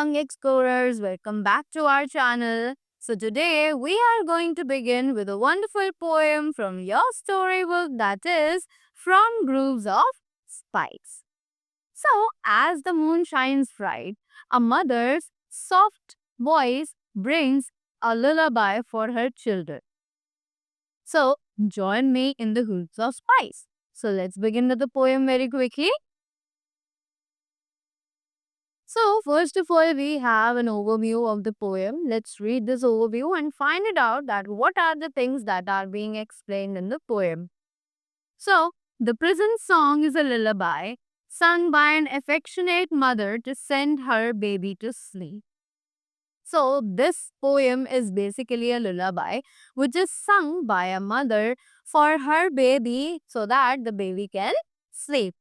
young explorers, welcome back to our channel. So today we are going to begin with a wonderful poem from your storybook, that is From Grooves of Spice. So as the moon shines bright, a mother's soft voice brings a lullaby for her children. So join me in the Grooves of Spice. So let's begin with the poem very quickly. So, first of all, we have an overview of the poem. Let's read this overview and find it out that what are the things that are being explained in the poem. So, the prison song is a lullaby sung by an affectionate mother to send her baby to sleep. So, this poem is basically a lullaby which is sung by a mother for her baby so that the baby can sleep.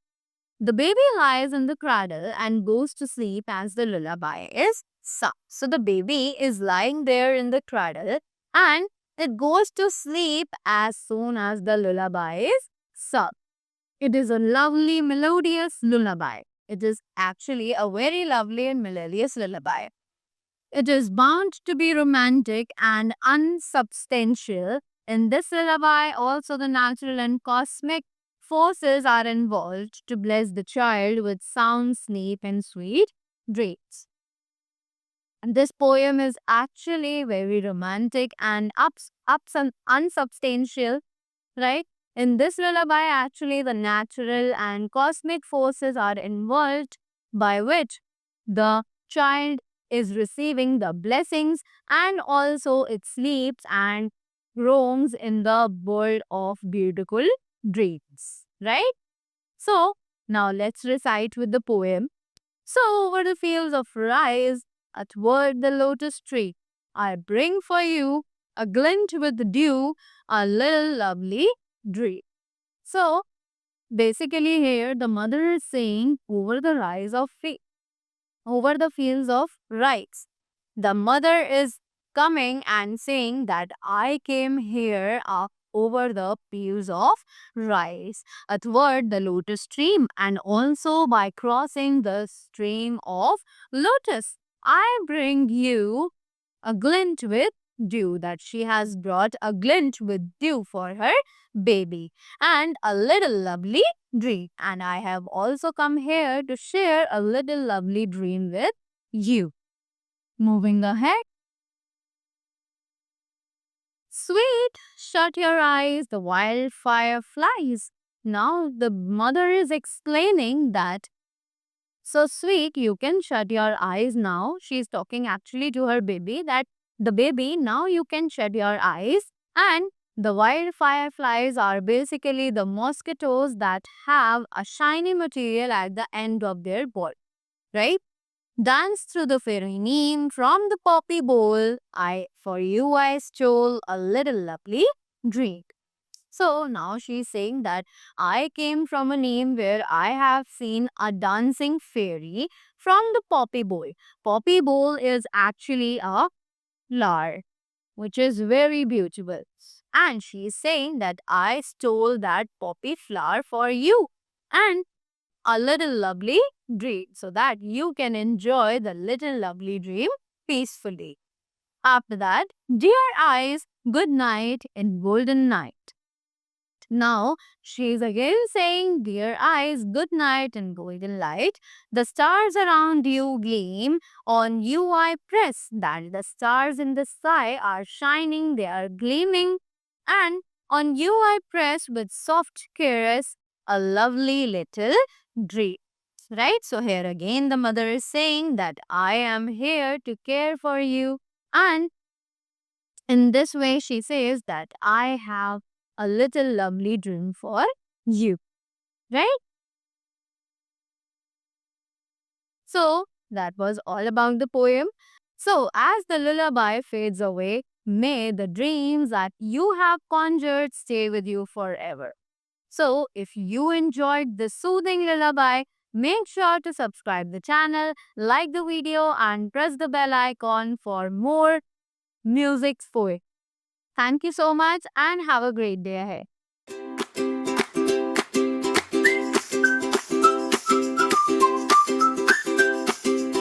The baby lies in the cradle and goes to sleep as the lullaby is sung. So the baby is lying there in the cradle and it goes to sleep as soon as the lullaby is sung. It is a lovely, melodious lullaby. It is actually a very lovely and melodious lullaby. It is bound to be romantic and unsubstantial. In this lullaby, also the natural and cosmic forces are involved to bless the child with sound sleep and sweet dreams. And this poem is actually very romantic and ups and unsubstantial, right? In this lullaby, actually, the natural and cosmic forces are involved by which the child is receiving the blessings and also it sleeps and roams in the world of beautiful dreams, right? So, now let's recite with the poem. So, over the fields of rice, athwart the lotus tree, I bring for you a glint with dew, a little lovely dream. So, basically, here the mother is saying over the rise of over the fields of rice. The mother is coming and saying that I came here over the fields of rice, athwart the lotus stream, and also by crossing the stream of lotus. I bring you a glint with dew, that she has brought a glint with dew for her baby and a little lovely dream. And I have also come here to share a little lovely dream with you. Moving ahead. Sweet, shut your eyes, the wildfire flies. Now the mother is explaining that, so sweet, you can shut your eyes now. She's talking actually to her baby that the baby, now you can shut your eyes. And the wildfire flies are basically the mosquitoes that have a shiny material at the end of their body, right? Dance through the fairy neem from the poppy bowl. For you I stole a little lovely drink. So now she's saying that I came from a name where I have seen a dancing fairy from the poppy bowl. Poppy bowl is actually a flower which is very beautiful. And she's saying that I stole that poppy flower for you and a little lovely dream so that you can enjoy the little lovely dream peacefully. After that, dear eyes, good night and golden night. Now, she is again saying, dear eyes, good night and golden light. The stars around you gleam, on you I press. That the stars in the sky are shining, they are gleaming. And on you I press with soft caress, a lovely little dream. Right? So, here again, the mother is saying that I am here to care for you. And in this way, she says that I have a little lovely dream for you, right? So that was all about the poem. So as the lullaby fades away, may the dreams that you have conjured stay with you forever. So if you enjoyed this soothing lullaby, make sure to subscribe the channel, like the video and press the bell icon for more music for it. Thank you so much and have a great day ahead.